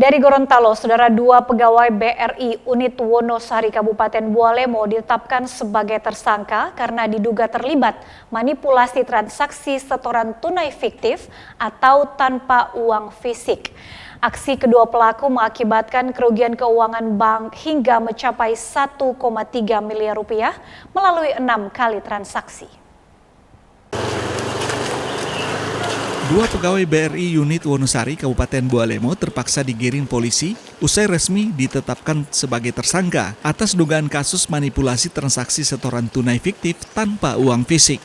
Dari Gorontalo, saudara, 2 pegawai BRI Unit Wonosari Kabupaten Bualemo ditetapkan sebagai tersangka karena diduga terlibat manipulasi transaksi setoran tunai fiktif atau tanpa uang fisik. Aksi kedua pelaku mengakibatkan kerugian keuangan bank hingga mencapai 1,3 miliar rupiah melalui 6 kali transaksi. 2 pegawai BRI Unit Wonosari Kabupaten Bualemo terpaksa digiring polisi usai resmi ditetapkan sebagai tersangka atas dugaan kasus manipulasi transaksi setoran tunai fiktif tanpa uang fisik.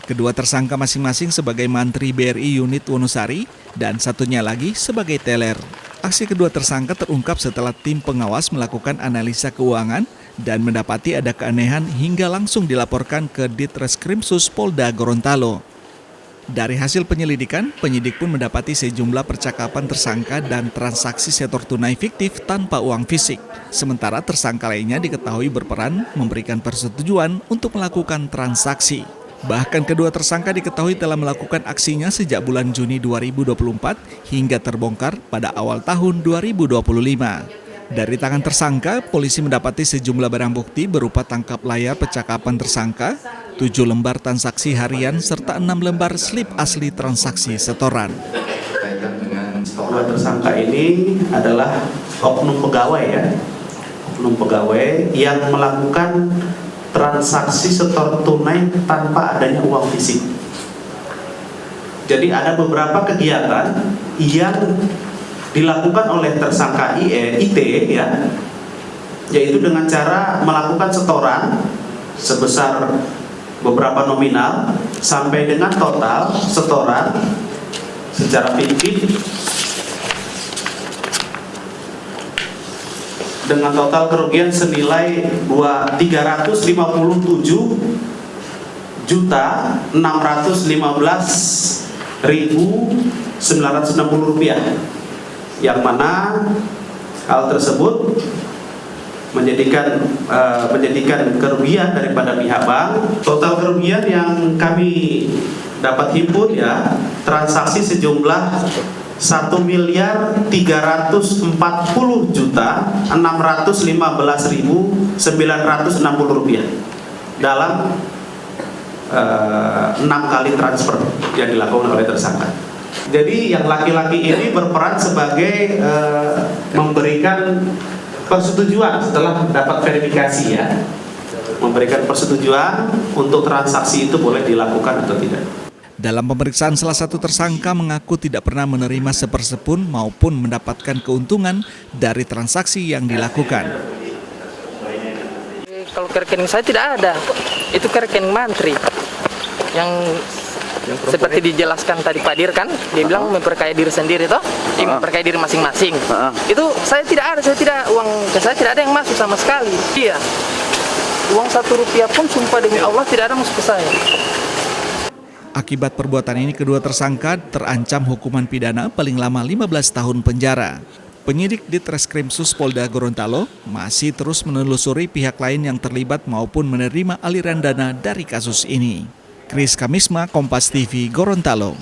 Kedua tersangka masing-masing sebagai mantri BRI Unit Wonosari dan satunya lagi sebagai teller. Aksi kedua tersangka terungkap setelah tim pengawas melakukan analisa keuangan dan mendapati ada keanehan hingga langsung dilaporkan ke Ditreskrimsus Polda Gorontalo. Dari hasil penyelidikan, penyidik pun mendapati sejumlah percakapan tersangka dan transaksi setor tunai fiktif tanpa uang fisik. Sementara tersangka lainnya diketahui berperan memberikan persetujuan untuk melakukan transaksi. Bahkan kedua tersangka diketahui telah melakukan aksinya sejak bulan Juni 2024 hingga terbongkar pada awal tahun 2025. Dari tangan tersangka, polisi mendapati sejumlah barang bukti berupa tangkap layar percakapan tersangka, 7 lembar transaksi harian, serta 6 lembar slip asli transaksi setoran. Dua tersangka ini adalah oknum pegawai oknum pegawai yang melakukan transaksi setor tunai tanpa adanya uang fisik. Jadi ada beberapa kegiatan yang dilakukan oleh tersangka IT yaitu dengan cara melakukan setoran sebesar beberapa nominal sampai dengan total setoran secara fiktif dengan total kerugian senilai 357.615.960 rupiah, yang mana hal tersebut menjadikan kerugian daripada pihak bank. Total kerugian yang kami dapat himpun transaksi sejumlah 1.340.615.960 rupiah dalam 6 kali transfer yang dilakukan oleh tersangka. Jadi yang laki-laki ini berperan sebagai memberikan persetujuan setelah dapat verifikasi memberikan persetujuan untuk transaksi itu boleh dilakukan atau tidak. Dalam pemeriksaan, salah satu tersangka mengaku tidak pernah menerima sepersepun maupun mendapatkan keuntungan dari transaksi yang dilakukan. Kalau ke rekening saya tidak ada, itu ke rekening mantri yang seperti dijelaskan tadi Pak Dir kan, dia bilang memperkaya diri sendiri toh, memperkaya diri masing-masing. Itu saya tidak ada, uang ke saya tidak ada yang masuk sama sekali. Iya, uang 1 rupiah pun sumpah demi Allah tidak ada masuk ke saya. Akibat perbuatan ini, kedua tersangka terancam hukuman pidana paling lama 15 tahun penjara. Penyidik Ditreskrimsus Polda Gorontalo masih terus menelusuri pihak lain yang terlibat maupun menerima aliran dana dari kasus ini. Kris Kamisma, Kompas TV, Gorontalo.